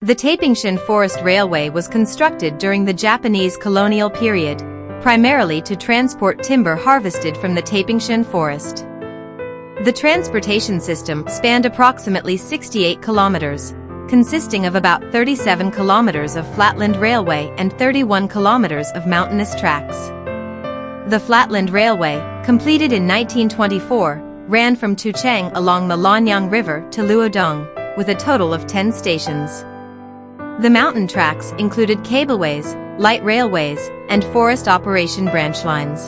The Taipingshan Forest Railway was constructed during the Japanese colonial period, primarily to transport timber harvested from the Taipingshan forest. The transportation system spanned approximately 68 kilometers, consisting of about 37 kilometers of flatland railway and 31 kilometers of mountainous tracks. The Flatland Railway, completed in 1924, ran from Tuchang along the Lanyang River to Luodong, with a total of 10 stations. The mountain tracks included cableways, light railways, and forest operation branch lines.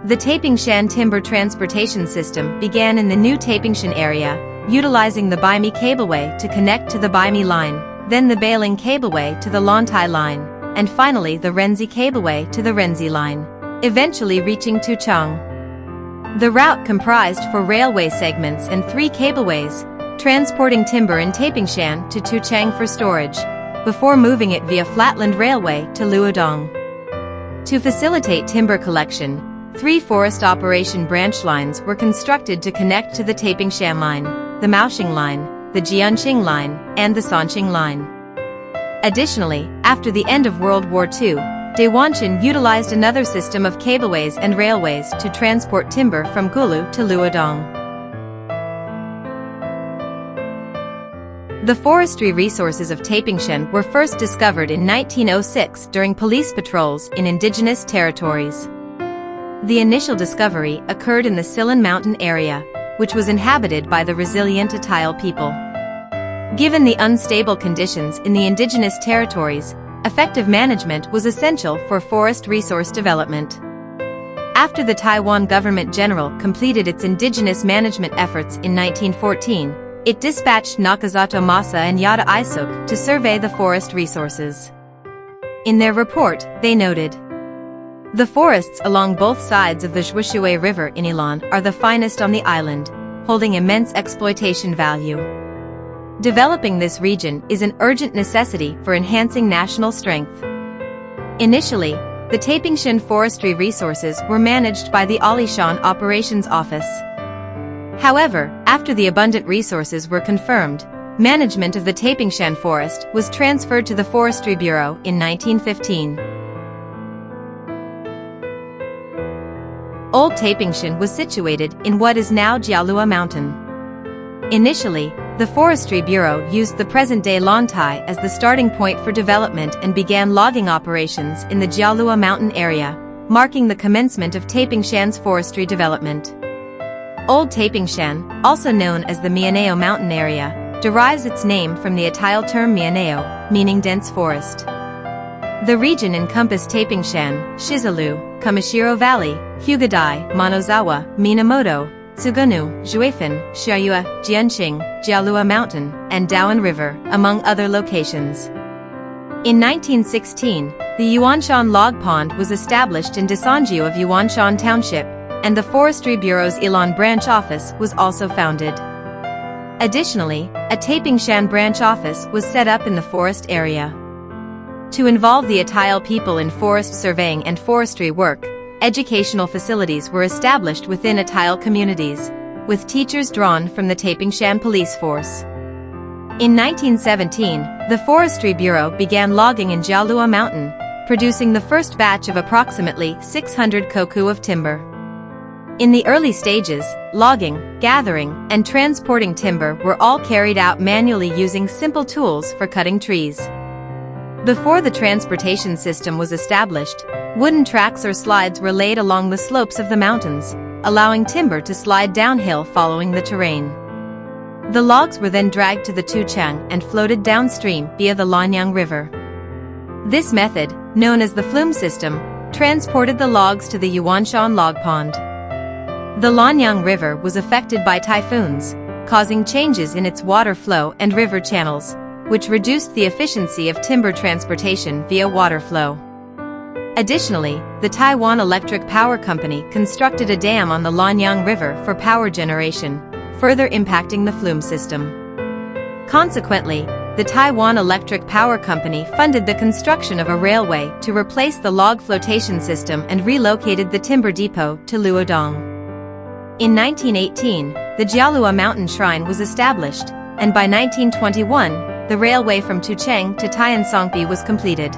The Taipingshan timber transportation system began in the new Taipingshan area, utilizing the Baimi cableway to connect to the Baimi line, then the Bailing cableway to the Lontai line, and finally the Renzi cableway to the Renzi line, eventually reaching Tuchang. The route comprised 4 railway segments and 3 cableways, transporting timber in Taipingshan to Tuchang for storage, before moving it via Flatland Railway to Luodong. To facilitate timber collection, 3 forest operation branch lines were constructed to connect to the Taipingshan line, the Maoxing line, the Jianqing line, and the Sanqing line. Additionally, after the end of World War II, Daewoncheon utilized another system of cableways and railways to transport timber from Gulu to Luodong. The forestry resources of Taipingshan were first discovered in 1906 during police patrols in indigenous territories. The initial discovery occurred in the Silan Mountain area, which was inhabited by the resilient Atayal people. Given the unstable conditions in the indigenous territories, effective management was essential for forest resource development. After the Taiwan Government General completed its indigenous management efforts in 1914, it dispatched Nakazato Masa and Yada Isok to survey the forest resources. In their report, they noted, "The forests along both sides of the Zhuishui River in Ilan are the finest on the island, holding immense exploitation value. Developing this region is an urgent necessity for enhancing national strength." Initially, the Taipingshan forestry resources were managed by the Alishan Operations Office. However, after the abundant resources were confirmed, management of the Taipingshan forest was transferred to the Forestry Bureau in 1915. Old Taipingshan was situated in what is now Jialua Mountain. Initially, the Forestry Bureau used the present-day Lontai as the starting point for development and began logging operations in the Jialua Mountain area, marking the commencement of Taipingshan's forestry development. Old Taipingshan, also known as the Mianeo Mountain area, derives its name from the Atayal term Mianeo, meaning dense forest. The region encompassed Taipingshan, Shizalu, Kamishiro Valley, Hugadai, Monozawa, Minamoto, Tsugunu, Zhuifan, Xiaoyue, Jianqing, Jialua Mountain, and Dawan River, among other locations. In 1916, the Yuanshan Log Pond was established in Dasanjiu of Yuanshan Township, and the Forestry Bureau's Ilan branch office was also founded. Additionally, a Taipingshan branch office was set up in the forest area. To involve the Atayal people in forest surveying and forestry work, educational facilities were established within Atayal communities, with teachers drawn from the Taipingshan police force. In 1917, the Forestry Bureau began logging in Jialua Mountain, producing the first batch of approximately 600 koku of timber. In the early stages, logging, gathering, and transporting timber were all carried out manually using simple tools for cutting trees. Before the transportation system was established, wooden tracks or slides were laid along the slopes of the mountains, allowing timber to slide downhill following the terrain. The logs were then dragged to the Tuchang and floated downstream via the Lanyang River. This method, known as the flume system, transported the logs to the Yuanshan Log Pond. The Lanyang River was affected by typhoons, causing changes in its water flow and river channels, which reduced the efficiency of timber transportation via water flow. Additionally, the Taiwan Electric Power Company constructed a dam on the Lanyang River for power generation, further impacting the flume system. Consequently, the Taiwan Electric Power Company funded the construction of a railway to replace the log flotation system and relocated the timber depot to Luodong. In 1918, the Jialua Mountain Shrine was established, and by 1921, the railway from Tucheng to Tiansongbi was completed.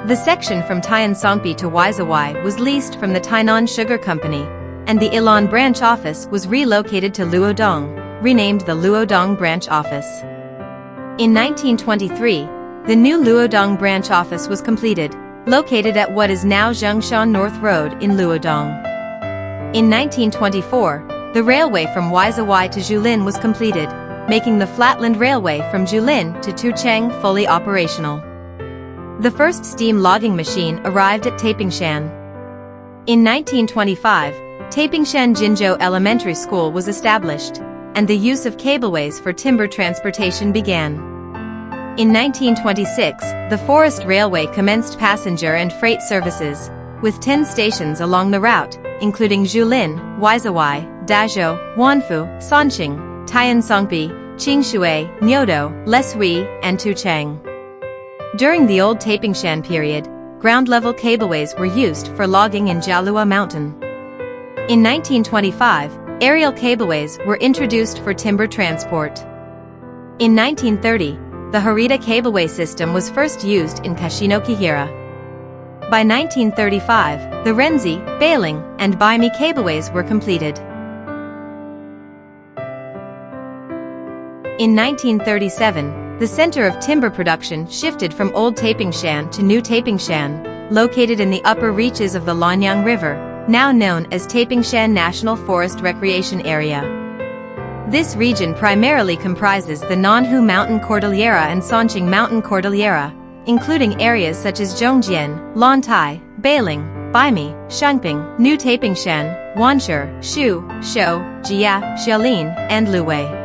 The section from Tiansongbi to Waizawai was leased from the Tainan Sugar Company, and the Ilan branch office was relocated to Luodong, renamed the Luodong Branch Office. In 1923, the new Luodong branch office was completed, located at what is now Zhengshan North Road in Luodong. In 1924, the railway from Waizawai to Julin was completed, making the Flatland Railway from Julin to Tucheng fully operational. The first steam logging machine arrived at Taipingshan. In 1925, Taipingshan Jinzhou Elementary School was established, and the use of cableways for timber transportation began. In 1926, the Forest Railway commenced passenger and freight services, with 10 stations along the route, including Julin, Waizawai, Dazhou, Wanfu, Sanqing, Tiansongbi, Qingshui, Nyodo, Leshui, and Tucheng. During the old Taipingshan period, ground-level cableways were used for logging in Jialua Mountain. In 1925, aerial cableways were introduced for timber transport. In 1930, the Harita cableway system was first used in Kashino-Kihira. By 1935, the Renzi, Bailing, and Baimi cableways were completed. In 1937, the center of timber production shifted from Old Taipingshan to New Taipingshan, located in the upper reaches of the Lanyang River, now known as Taipingshan National Forest Recreation Area. This region primarily comprises the Nanhu Mountain Cordillera and Sanqing Mountain Cordillera, including areas such as Zhongjian, Lantai, Bailing, Baimi, Shangping, New Taipingshan, Wanshi, Shu, Shou, Jia, Xiaolin, and Luwei.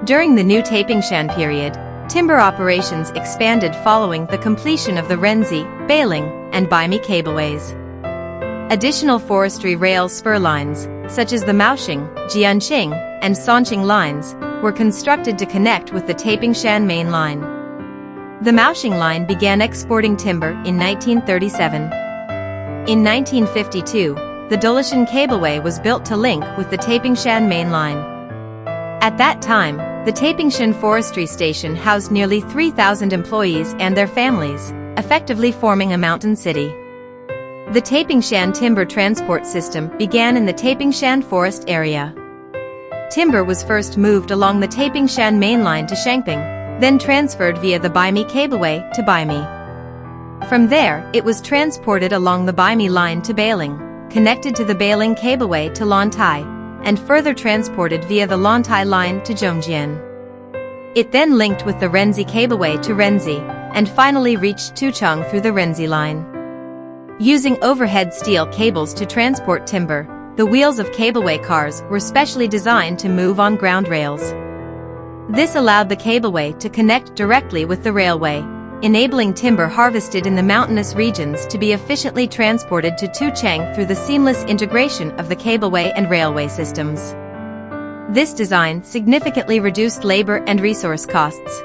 During the New Taipingshan period, timber operations expanded following the completion of the Renzi, Bailing, and Baimi cableways. Additional forestry rail spur lines, such as the Maoxing, Jianqing, and Sanqing lines, were constructed to connect with the Taipingshan main line. The Maoxing line began exporting timber in 1937. In 1952, the Dolishan cableway was built to link with the Taipingshan main line. At that time, the Taipingshan Forestry Station housed nearly 3,000 employees and their families, effectively forming a mountain city. The Taipingshan timber transport system began in the Taipingshan forest area. Timber was first moved along the Taipingshan main line to Shangping, then transferred via the Baimi cableway to Baimi. From there, it was transported along the Baimi line to Bailing, connected to the Bailing cableway to Lantai, and further transported via the Lantai line to Zhongjian. It then linked with the Renzi cableway to Renzi, and finally reached Tucheng through the Renzi line. Using overhead steel cables to transport timber, the wheels of cableway cars were specially designed to move on ground rails. This allowed the cableway to connect directly with the railway, enabling timber harvested in the mountainous regions to be efficiently transported to Tucheng through the seamless integration of the cableway and railway systems. This design significantly reduced labor and resource costs.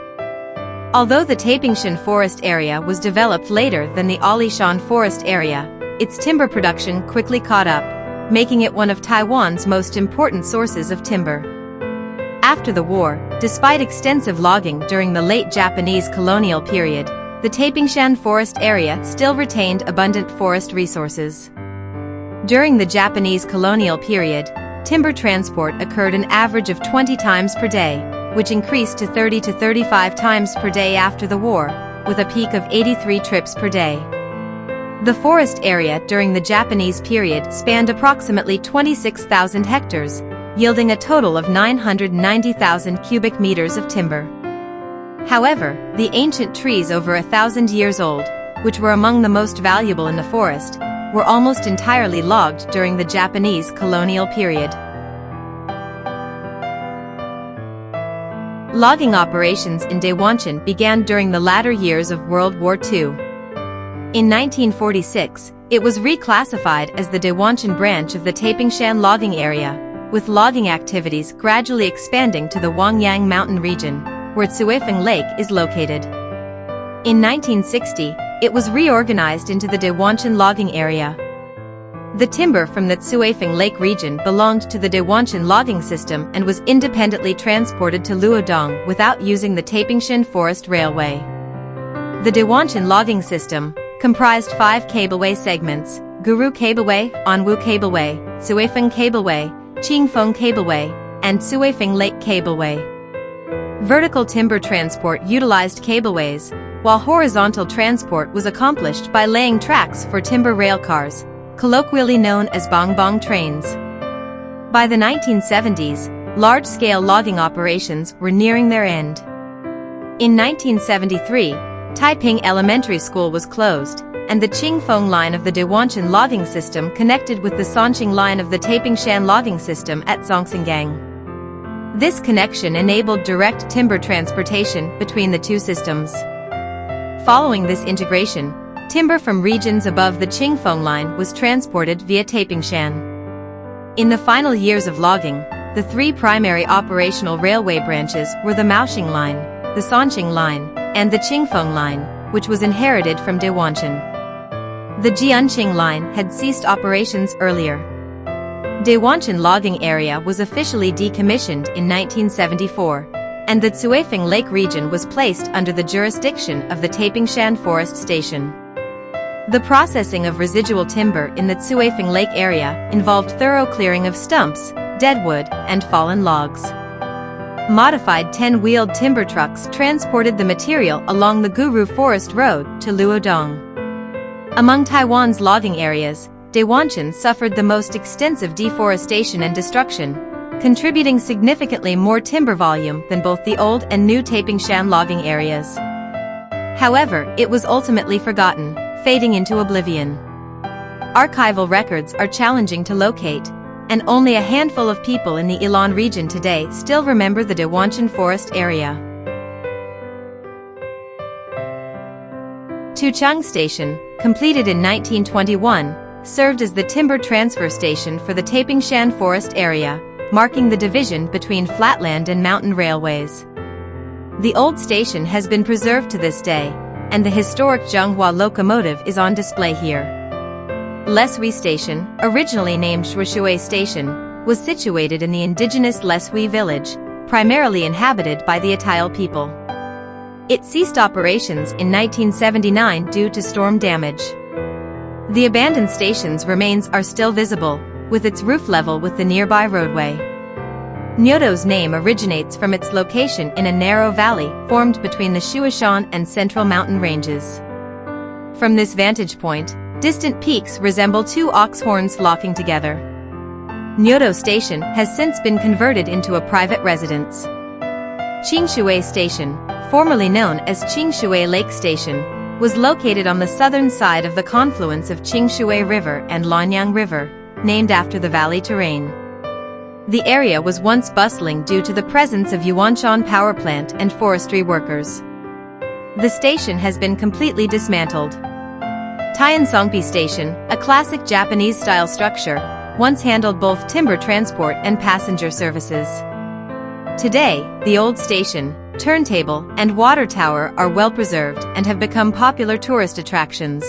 Although the Taipingshan forest area was developed later than the Alishan forest area, its timber production quickly caught up, making it one of Taiwan's most important sources of timber. After the war, despite extensive logging during the late Japanese colonial period, the Taipingshan forest area still retained abundant forest resources. During the Japanese colonial period, timber transport occurred an average of 20 times per day, which increased to 30 to 35 times per day after the war, with a peak of 83 trips per day. The forest area during the Japanese period spanned approximately 26,000 hectares, yielding a total of 990,000 cubic meters of timber. However, the ancient trees over 1,000 years old, which were among the most valuable in the forest, were almost entirely logged during the Japanese colonial period. Logging operations in Daewanshan began during the latter years of World War II. In 1946, it was reclassified as the Daewanshan branch of the Taipingshan logging area, with logging activities gradually expanding to the Wangyang Mountain region, where Tsuifeng Lake is located. In 1960, it was reorganized into the Daewanshan logging area. The timber from the Tsuifeng Lake region belonged to the Dewanshan logging system and was independently transported to Luodong without using the Taipingshan Forest Railway. The Dewanshan logging system comprised 5 cableway segments: Guru Cableway, Anwu Cableway, Tsuifeng Cableway, Qingfeng Cableway, and Tsuifeng Lake Cableway. Vertical timber transport utilized cableways, while horizontal transport was accomplished by laying tracks for timber rail cars, colloquially known as bongbong trains. By the 1970s, large-scale logging operations were nearing their end. In 1973, Taiping Elementary School was closed, and the Qingfeng line of the Dewanshan logging system connected with the Sanqing line of the Taipingshan logging system at Zhongxingang. This connection enabled direct timber transportation between the two systems. Following this integration, timber from regions above the Qingfeng line was transported via Taipingshan. In the final years of logging, the 3 primary operational railway branches were the Maoxing line, the Sanqing line, and the Qingfeng line, which was inherited from Dewanshan. The Jianqing line had ceased operations earlier. Dewanshan logging area was officially decommissioned in 1974, and the Tsuifeng Lake region was placed under the jurisdiction of the Taipingshan Forest Station. The processing of residual timber in the Tsuifeng Lake area involved thorough clearing of stumps, deadwood, and fallen logs. Modified 10-wheeled timber trucks transported the material along the Guru Forest Road to Luodong. Among Taiwan's logging areas, Dewanshan suffered the most extensive deforestation and destruction, contributing significantly more timber volume than both the old and new Taipingshan logging areas. However, it was ultimately forgotten, fading into oblivion. Archival records are challenging to locate, and only a handful of people in the Ilan region today still remember the Dewanshan forest area. Tucheng Station, completed in 1921, served as the timber transfer station for the Taipingshan forest area, marking the division between flatland and mountain railways. The old station has been preserved to this day, and the historic Zhenghua locomotive is on display here. Leshui Station, originally named Shuishui Station, was situated in the indigenous Leshui village, primarily inhabited by the Atayal people. It ceased operations in 1979 due to storm damage. The abandoned station's remains are still visible, with its roof level with the nearby roadway. Nyoto's name originates from its location in a narrow valley formed between the Shuishan and Central Mountain ranges. From this vantage point, distant peaks resemble 2 ox horns locking together. Nyoto Station has since been converted into a private residence. Qingshui Station, formerly known as Qingshui Lake Station, was located on the southern side of the confluence of Qingshui River and Lanyang River, named after the valley terrain. The area was once bustling due to the presence of Yuanshan power plant and forestry workers. The station has been completely dismantled. Taiyansongpi Station, a classic Japanese-style structure, once handled both timber transport and passenger services. Today, the old station, turntable, and water tower are well preserved and have become popular tourist attractions.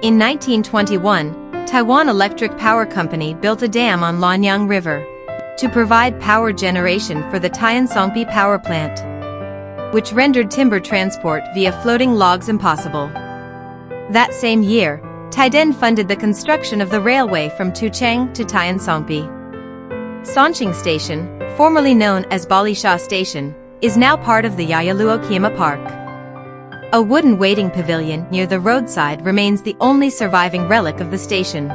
In 1921, Taiwan Electric Power Company built a dam on Lanyang River to provide power generation for the Taiyansongpi power plant, which rendered timber transport via floating logs impossible. That same year, Taiden funded the construction of the railway from Tucheng to Taiyansongpi. Sanqing Station, formerly known as Balisha Station, is now part of the Yayaluo Kiyama Park. A wooden waiting pavilion near the roadside remains the only surviving relic of the station.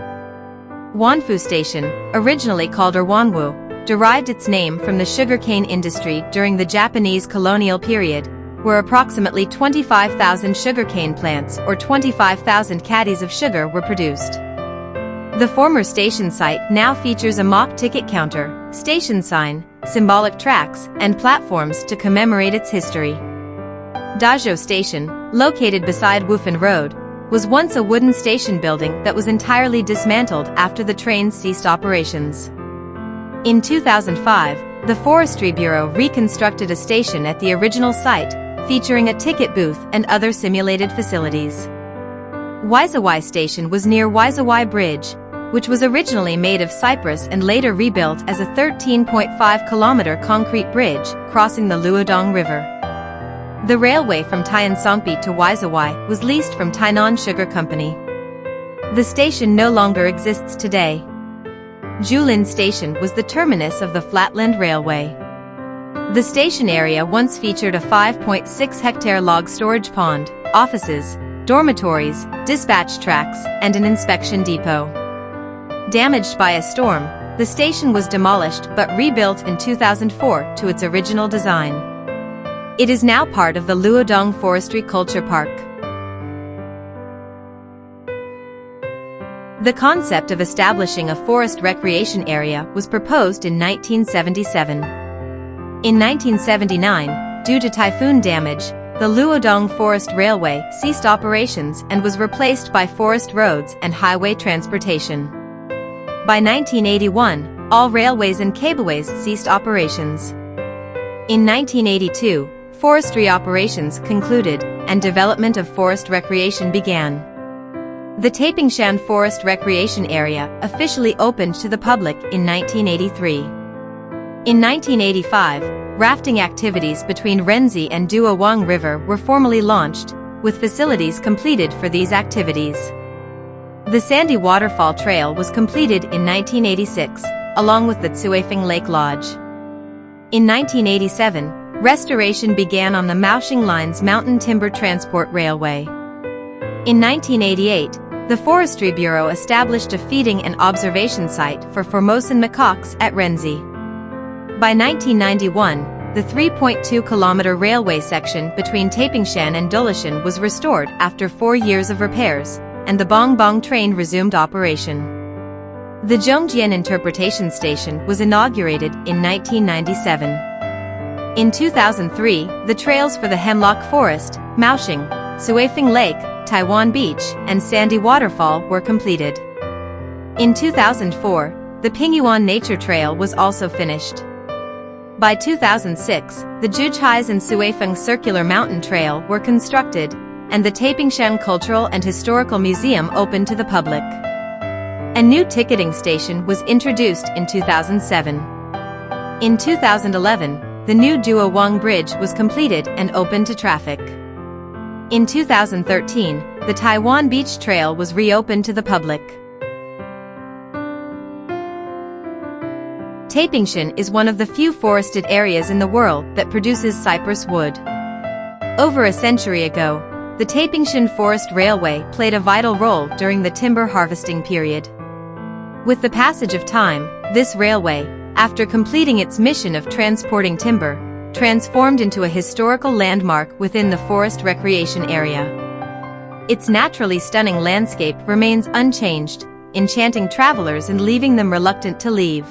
Wanfu Station, originally called Erwanwu, derived its name from the sugarcane industry during the Japanese colonial period, where approximately 25,000 sugarcane plants or 25,000 caddies of sugar were produced. The former station site now features a mock ticket counter, station sign, symbolic tracks, and platforms to commemorate its history. Dazhou Station, located beside Wufan Road, was once a wooden station building that was entirely dismantled after the trains ceased operations. In 2005, the Forestry Bureau reconstructed a station at the original site, featuring a ticket booth and other simulated facilities. Waizawai Station was near Waizawai Bridge, which was originally made of cypress and later rebuilt as a 13.5-kilometer concrete bridge crossing the Luodong River. The railway from Tiansongpi to Waizawai was leased from Tainan Sugar Company. The station no longer exists today. Julin Station was the terminus of the Flatland Railway. The station area once featured a 5.6-hectare log storage pond, offices, dormitories, dispatch tracks, and an inspection depot. Damaged by a storm, the station was demolished but rebuilt in 2004 to its original design. It is now part of the Luodong Forestry Culture Park. The concept of establishing a forest recreation area was proposed in 1977. In 1979, due to typhoon damage, the Luodong Forest Railway ceased operations and was replaced by forest roads and highway transportation. By 1981, all railways and cableways ceased operations. In 1982, forestry operations concluded, and development of forest recreation began. The Taipingshan Forest Recreation Area officially opened to the public in 1983. In 1985, rafting activities between Renzi and Duawang River were formally launched, with facilities completed for these activities. The Sandy Waterfall Trail was completed in 1986, along with the Tsuifeng Lake Lodge. In 1987, restoration began on the Maoxing Line's Mountain Timber Transport Railway. In 1988, the Forestry Bureau established a feeding and observation site for Formosan macaques at Renzi. By 1991, the 3.2-kilometer railway section between Taipingshan and Dulishan was restored after 4 years of repairs, and the Bongbong train resumed operation. The Zhongjian Interpretation Station was inaugurated in 1997. In 2003, the trails for the Hemlock Forest, Maoxing, Tsuifeng Lake, Taiwan Beach, and Sandy Waterfall were completed. In 2004, the Pingyuan Nature Trail was also finished. By 2006, the Juchais and Tsuifeng Circular Mountain Trail were constructed, and the Taipingshan Cultural and Historical Museum opened to the public. A new ticketing station was introduced in 2007. In 2011, the new Duawang Bridge was completed and opened to traffic. In 2013, the Taiwan Beach Trail was reopened to the public. Taipingshan is one of the few forested areas in the world that produces cypress wood. Over a century ago, the Taipingshan Forest Railway played a vital role during the timber harvesting period. With the passage of time, this railway, after completing its mission of transporting timber, transformed into a historical landmark within the forest recreation area. Its naturally stunning landscape remains unchanged, enchanting travelers and leaving them reluctant to leave.